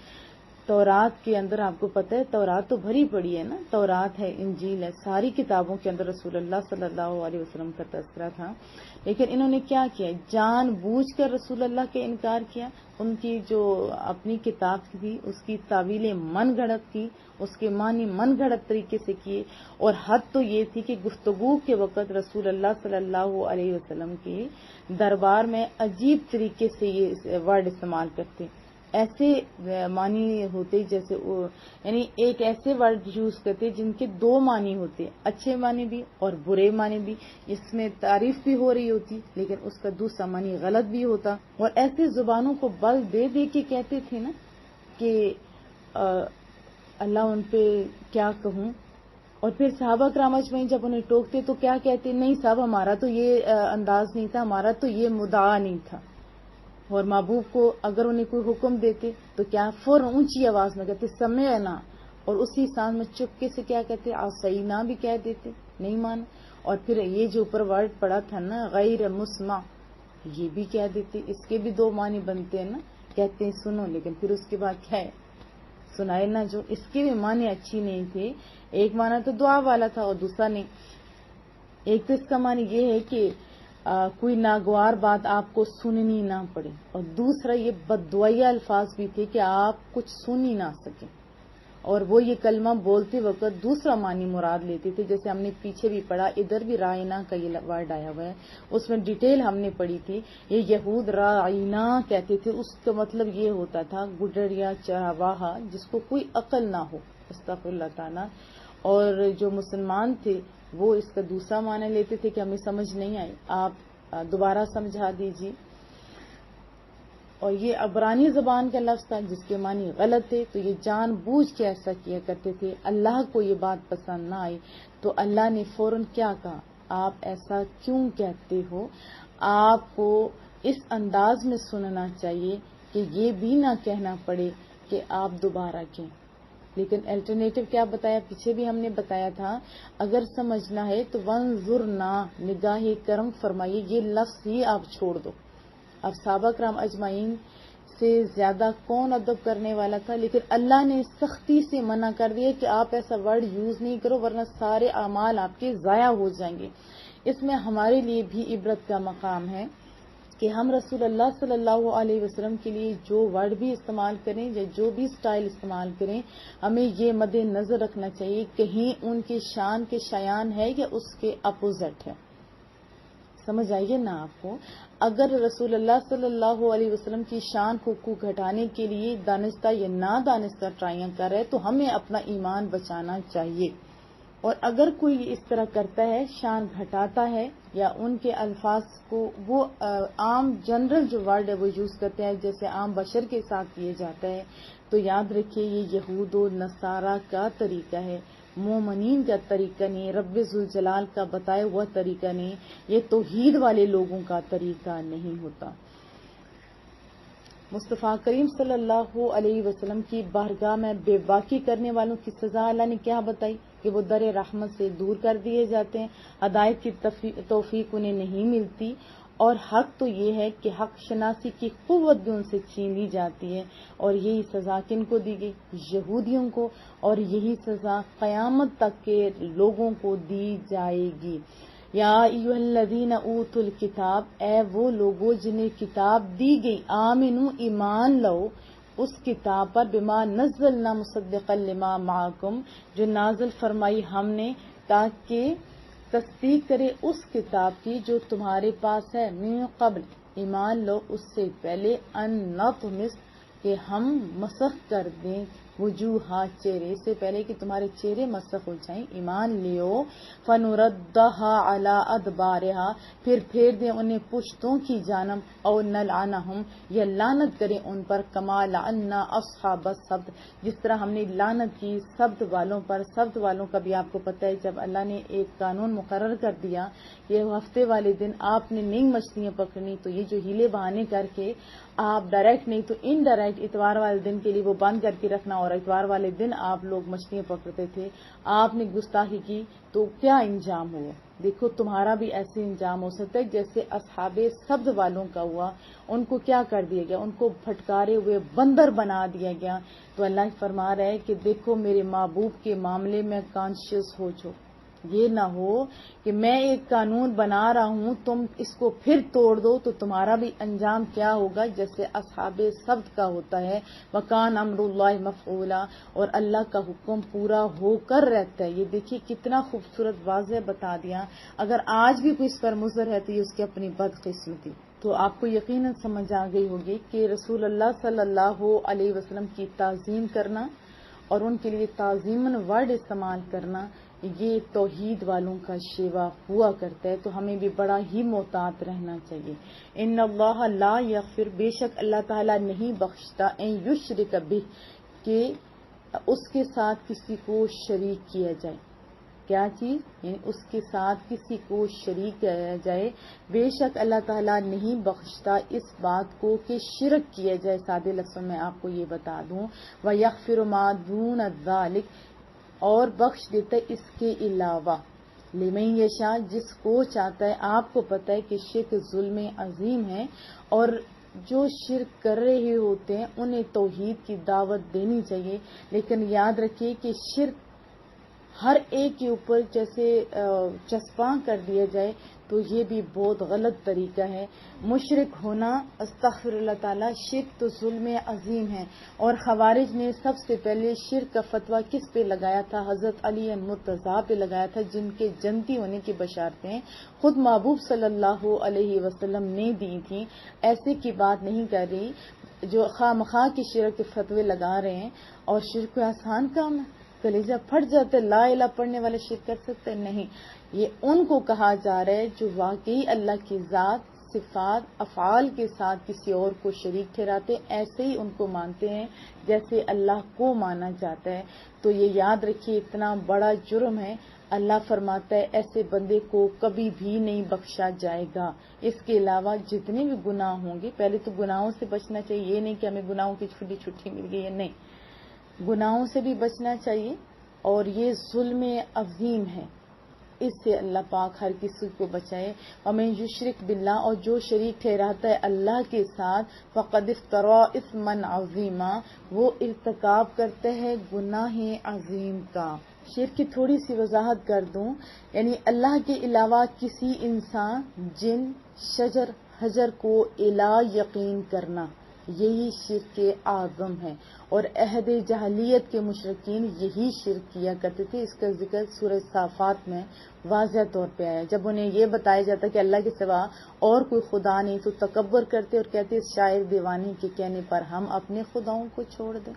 تورات کے اندر آپ کو پتہ ہے تورات تو بھری پڑی ہے نا، تورات ہے، انجیل ہے، ساری کتابوں کے اندر رسول اللہ صلی اللہ علیہ وسلم کا تذکرہ تھا، لیکن انہوں نے کیا کیا؟ جان بوجھ کر رسول اللہ کے انکار کیا، ان کی جو اپنی کتاب تھی اس کی تعویلیں من گھڑت کی، اس کے معنی من گھڑت طریقے سے کیے، اور حد تو یہ تھی کہ گفتگو کے وقت رسول اللہ صلی اللہ علیہ وسلم کے دربار میں عجیب طریقے سے یہ ورڈ استعمال کرتے، ایسے معنی ہوتے جیسے یعنی ایک ایسے ورڈ یوز کرتے جن کے دو معنی ہوتے، اچھے معنی بھی اور برے معنی بھی، اس میں تعریف بھی ہو رہی ہوتی لیکن اس کا دوسرا معنی غلط بھی ہوتا، اور ایسے زبانوں کو بل دے دے کے کہتے تھے نا کہ اللہ ان پہ کیا کہوں، اور پھر صحابہ کرام اجمعین جب انہیں ٹوکتے تو کیا کہتے؟ نہیں صاحب ہمارا تو یہ انداز نہیں تھا، ہمارا تو یہ مدعا نہیں تھا، اور محبوب کو اگر انہیں کوئی حکم دیتے تو کیا فوراً اونچی آواز میں کہتے سمعنا، اور اسی سانس میں چپکے سے کیا کہتے؟ عصینا بھی کہہ دیتے، نہیں مانا، اور پھر یہ جو اوپر ورڈ پڑا تھا نا غیر مسمع، یہ بھی کہہ دیتے، اس کے بھی دو معنی بنتے ہیں نا، کہتے ہیں سنو، لیکن پھر اس کے بعد کیا ہے؟ سنائے نا، جو اس کے بھی معنی اچھی نہیں تھے، ایک معنی تو دعا والا تھا اور دوسرا نہیں، ایک تو اس کا معنی یہ ہے کہ کوئی ناگوار بات آپ کو سننی نہ پڑے، اور دوسرا یہ بددعائیہ الفاظ بھی تھے کہ آپ کچھ سن ہی نہ سکیں، اور وہ یہ کلمہ بولتے وقت دوسرا معنی مراد لیتے تھے. جیسے ہم نے پیچھے بھی پڑھا, ادھر بھی رائنا کا یہ ورڈ آیا ہوا ہے, اس میں ڈیٹیل ہم نے پڑھی تھی. یہ یہود رائنا کہتے تھے, اس کا مطلب یہ ہوتا تھا گڈر یا چرواہا جس کو کوئی عقل نہ ہو, استغفر اللہ تعالیٰ. اور جو مسلمان تھے وہ اس کا دوسرا معنی لیتے تھے کہ ہمیں سمجھ نہیں آئی, آپ دوبارہ سمجھا دیجیے. اور یہ عبرانی زبان کا لفظ تھا جس کے معنی غلط تھے, تو یہ جان بوجھ کے ایسا کیا کرتے تھے. اللہ کو یہ بات پسند نہ آئی تو اللہ نے فوراً کیا کہا, آپ ایسا کیوں کہتے ہو؟ آپ کو اس انداز میں سننا چاہیے کہ یہ بھی نہ کہنا پڑے کہ آپ دوبارہ کہیں. لیکن الٹرنیٹو کیا بتایا, پیچھے بھی ہم نے بتایا تھا, اگر سمجھنا ہے تو وانظرنا, نگاہ کرم فرمائیے, یہ لفظ ہی آپ چھوڑ دو. اب صحابہ کرام اجمعین سے زیادہ کون ادب کرنے والا تھا, لیکن اللہ نے سختی سے منع کر دیا کہ آپ ایسا ورڈ یوز نہیں کرو ورنہ سارے اعمال آپ کے ضائع ہو جائیں گے. اس میں ہمارے لیے بھی عبرت کا مقام ہے کہ ہم رسول اللہ صلی اللہ علیہ وسلم کے لیے جو ورڈ بھی استعمال کریں یا جو بھی سٹائل استعمال کریں, ہمیں یہ مد نظر رکھنا چاہیے کہیں ان کی شان کے شایان ہے یا اس کے اپوزٹ ہے. سمجھ آئیے نا آپ کو. اگر رسول اللہ صلی اللہ علیہ وسلم کی شان کو گھٹانے کے لیے دانستہ یا نہ دانستہ ٹرائیاں کر رہے تو ہمیں اپنا ایمان بچانا چاہیے. اور اگر کوئی اس طرح کرتا ہے, شان گھٹاتا ہے یا ان کے الفاظ کو وہ عام جنرل جو ورڈ ہے وہ یوز کرتے ہیں جیسے عام بشر کے ساتھ کیے جاتا ہے, تو یاد رکھیے یہ یہود و نصارہ کا طریقہ ہے, مومنین کا طریقہ نہیں, رب ذوالجلال کا بتایا ہوا طریقہ نہیں, یہ توحید والے لوگوں کا طریقہ نہیں ہوتا. مصطفیٰ کریم صلی اللہ علیہ وسلم کی بارگاہ میں بے باکی کرنے والوں کی سزا اللہ نے کیا بتائی کہ وہ در رحمت سے دور کر دیے جاتے ہیں, ہدایت کی توفیق انہیں نہیں ملتی. اور حق تو یہ ہے کہ حق شناسی کی قوت بھی ان سے چھین لی جاتی ہے. اور یہی سزا کن کو دی گئی؟ یہودیوں کو, اور یہی سزا قیامت تک کے لوگوں کو دی جائے گی. یا ایھا الذین اوتوا الکتاب, اے وہ لوگوں جنہیں کتاب دی گئی, آمنو ایمان لو اس کتاب پر, بما نزلنا مصدقا لما معکم, جو نازل فرمائی ہم نے تاکہ تصدیق کرے اس کتاب کی جو تمہارے پاس ہے, من قبل, ایمان لو اس سے پہلے, ان نطمس, کہ ہم مسخ کر دیں, وجوہا, چہرے سے پہلے کہ تمہارے چہرے مسخ ہو جائیں, ایمان لیو, فنردھا علی ادبارہا, پھر پھیر دیں انہیں پشتوں کی جانب, او نلعنہم, یا لعنت کریں ان پر, کما لعنا اصحاب السبت, جس طرح ہم نے لعنت کی سبت والوں پر. سبت والوں کا بھی آپ کو پتہ ہے, جب اللہ نے ایک قانون مقرر کر دیا کہ ہفتے والے دن آپ نے نئی مچھلیاں پکڑنی, تو یہ جو ہیلے بہانے کر کے آپ ڈائریکٹ نہیں تو انڈائریکٹ اتوار والے دن کے لیے وہ بند کر کے رکھنا, اور اتوار والے دن آپ لوگ مچھلیاں پکڑتے تھے, آپ نے گستاخی کی تو کیا انجام ہوا. دیکھو تمہارا بھی ایسے انجام ہو سکتا ہے جیسے اصحاب سبت والوں کا ہوا. ان کو کیا کر دیا گیا, ان کو پھٹکارے ہوئے بندر بنا دیا گیا. تو اللہ فرما رہا ہے کہ دیکھو میرے محبوب کے معاملے میں کانشیس ہو جو, یہ نہ ہو کہ میں ایک قانون بنا رہا ہوں تم اس کو پھر توڑ دو, تو تمہارا بھی انجام کیا ہوگا جیسے اصحاب سبت کا ہوتا ہے. وکان امر اللہ مفعولا, اور اللہ کا حکم پورا ہو کر رہتا ہے. یہ دیکھیے کتنا خوبصورت واضح بتا دیا. اگر آج بھی کوئی اس پر مضر ہے تو یہ اس کی اپنی بدقسمتی. تو آپ کو یقیناً سمجھ آ گئی ہوگی کہ رسول اللہ صلی اللہ علیہ وسلم کی تعظیم کرنا اور ان کے لیے تعظیماً ورڈ استعمال کرنا یہ توحید والوں کا شیوا ہوا کرتا ہے. تو ہمیں بھی بڑا ہی محتاط رہنا چاہیے. ان اللہ لا یغفر, بے شک اللہ تعالیٰ نہیں بخشتا, ان یشرک بہ, کہ اس کے ساتھ کسی کو شریک کیا جائے. کیا چیز؟ یعنی اس کے ساتھ کسی کو شریک کیا جائے. بے شک اللہ تعالیٰ نہیں بخشتا اس بات کو کہ شرک کیا جائے. سادے لفظوں میں آپ کو یہ بتا دوں, وَيَغْفِرُ مَا دُونَ ذَلِكَ, اور بخش دیتا ہے اس کے علاوہ, لمن یشاء, جس کو چاہتا ہے. آپ کو پتہ ہے کہ شرک ظلم عظیم ہے, اور جو شرک کر رہے ہوتے ہیں انہیں توحید کی دعوت دینی چاہیے. لیکن یاد رکھیے کہ شرک ہر ایک کے اوپر جیسے چسپاں کر دیا جائے تو یہ بھی بہت غلط طریقہ ہے. مشرک ہونا استغفر اللہ تعالیٰ، شرک تو ظلم عظیم ہے. اور خوارج نے سب سے پہلے شرک کا فتویٰ کس پہ لگایا تھا؟ حضرت علی مرتضیٰ پہ لگایا تھا، جن کے جنتی ہونے کی بشارتیں خود محبوب صلی اللہ علیہ وسلم نے دی تھیں. ایسے کی بات نہیں کر رہی جو خواہ مخواہ کی شرک کے فتوے لگا رہے ہیں. اور شرک کوئی آسان کام ہے؟ کلیجہ پھٹ جاتے. لا الہ پڑھنے والے شرک کر سکتے نہیں. یہ ان کو کہا جا رہا ہے جو واقعی اللہ کی ذات، صفات، افعال کے ساتھ کسی اور کو شریک ٹھہراتے، ایسے ہی ان کو مانتے ہیں جیسے اللہ کو مانا جاتا ہے. تو یہ یاد رکھیے اتنا بڑا جرم ہے. اللہ فرماتا ہے ایسے بندے کو کبھی بھی نہیں بخشا جائے گا. اس کے علاوہ جتنے بھی گناہ ہوں گے، پہلے تو گناہوں سے بچنا چاہیے. یہ نہیں کہ ہمیں گناہوں کی چھٹی مل گئی ہے، نہیں، گناہوں سے بھی بچنا چاہیے. اور یہ ظلم عظیم ہے، اس سے اللہ پاک ہر کسی کو بچائے. وَمَن یشرک باللہ، اور جو شریک ٹھہراتا ہے اللہ کے ساتھ، فقد افتری اثما عظیما، وہ ارتکاب کرتا ہے گناہ عظیم کا. شرک کی تھوڑی سی وضاحت کر دوں، یعنی اللہ کے علاوہ کسی انسان، جن، شجر، حجر کو الہ یقین کرنا، یہی شرک اعظم ہے. اور عہد جاہلیت کے مشرکین یہی شرک کیا کرتے تھے. اس کا ذکر سورہ صافات میں واضح طور پہ آیا. جب انہیں یہ بتایا جاتا کہ اللہ کے سوا اور کوئی خدا نہیں تو تکبر کرتے اور کہتے شاعر دیوانی کے کہنے پر ہم اپنے خداؤں کو چھوڑ دیں.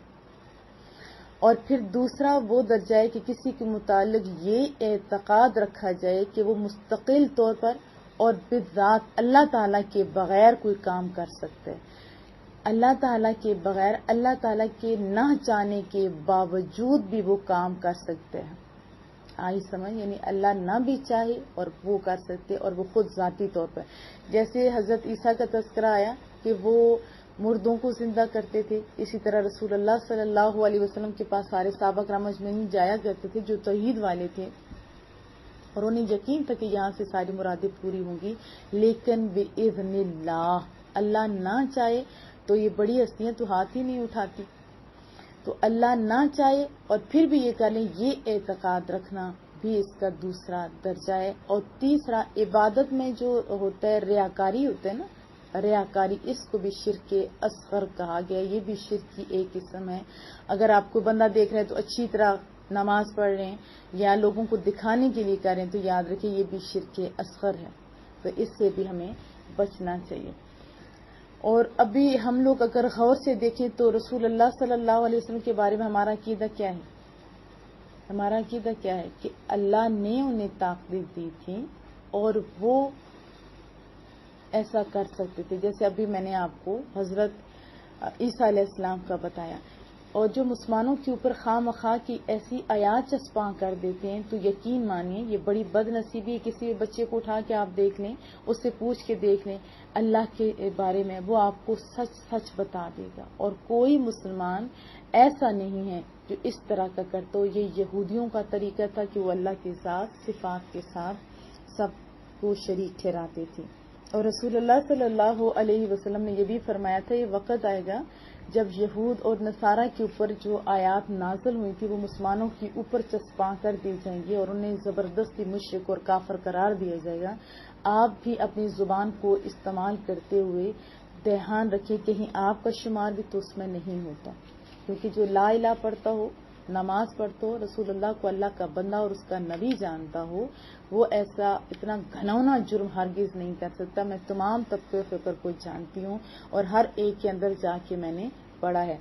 اور پھر دوسرا وہ درجہ ہے کہ کسی کے متعلق یہ اعتقاد رکھا جائے کہ وہ مستقل طور پر اور بذات اللہ تعالیٰ کے بغیر کوئی کام کر سکتے ہیں. اللہ تعالیٰ کے بغیر، اللہ تعالیٰ کے نہ چاہنے کے باوجود بھی وہ کام کر سکتے ہیں. آئی سمجھ؟ یعنی اللہ نہ بھی چاہے اور وہ کر سکتے، اور وہ خود ذاتی طور پر. جیسے حضرت عیسیٰ کا تذکرہ آیا کہ وہ مردوں کو زندہ کرتے تھے، اسی طرح رسول اللہ صلی اللہ علیہ وسلم کے پاس سارے صحابہ کرام اجمعین جایا کرتے تھے جو توحید والے تھے، اور انہیں یقین تھا کہ یہاں سے ساری مرادیں پوری ہوں گی. لیکن بِإِذْنِ اللہ، اللہ نہ چاہے تو یہ بڑی ہستیاں تو ہاتھ ہی نہیں اٹھاتی. تو اللہ نہ چاہے اور پھر بھی یہ کر لیں، یہ اعتقاد رکھنا بھی اس کا دوسرا درجہ ہے. اور تیسرا، عبادت میں جو ہوتا ہے ریاکاری ہوتا ہے نا، ریاکاری، اس کو بھی شرک اصغر کہا گیا. یہ بھی شرک کی ایک قسم ہے. اگر آپ کو بندہ دیکھ رہے ہیں تو اچھی طرح نماز پڑھ رہے ہیں یا لوگوں کو دکھانے کے لیے کر رہے ہیں تو یاد رکھیں یہ بھی شرک اصغر ہے. تو اس سے بھی ہمیں بچنا چاہیے. اور ابھی ہم لوگ اگر غور سے دیکھیں تو رسول اللہ صلی اللہ علیہ وسلم کے بارے میں ہمارا عقیدہ کیا ہے؟ ہمارا عقیدہ کیا ہے کہ اللہ نے انہیں طاقت دی تھی اور وہ ایسا کر سکتے تھے. جیسے ابھی میں نے آپ کو حضرت عیسیٰ علیہ السلام کا بتایا. اور جو مسلمانوں کے اوپر خواہ مخواہ کی ایسی آیات چسپاں کر دیتے ہیں تو یقین مانیے یہ بڑی بد نصیبی ہے. کسی بچے کو اٹھا کے آپ دیکھ لیں، اس سے پوچھ کے دیکھ لیں اللہ کے بارے میں، وہ آپ کو سچ سچ بتا دے گا. اور کوئی مسلمان ایسا نہیں ہے جو اس طرح کا کرتا ہو. یہ یہودیوں کا طریقہ تھا کہ وہ اللہ کے ساتھ، صفات کے ساتھ سب کو شریک ٹھہراتے تھے. اور رسول اللہ صلی اللہ علیہ وسلم نے یہ بھی فرمایا تھا یہ وقت آئے گا جب یہود اور نصارہ کے اوپر جو آیات نازل ہوئی تھی وہ مسلمانوں کے اوپر چسپاں کر دی جائیں گی اور انہیں زبردستی مشرک اور کافر قرار دیا جائے گا. آپ بھی اپنی زبان کو استعمال کرتے ہوئے دھیان رکھیں کہیں آپ کا شمار بھی تو اس میں نہیں ہوتا. کیونکہ جو لا الہ پڑھتا ہو، نماز پڑھتا ہو، رسول اللہ کو اللہ کا بندہ اور اس کا نبی جانتا ہو، وہ ایسا اتنا گھنونا جرم ہرگز نہیں کر سکتا. میں تمام طبقے فکر کو جانتی ہوں اور ہر ایک کے اندر جا کے میں نے پڑھا ہے.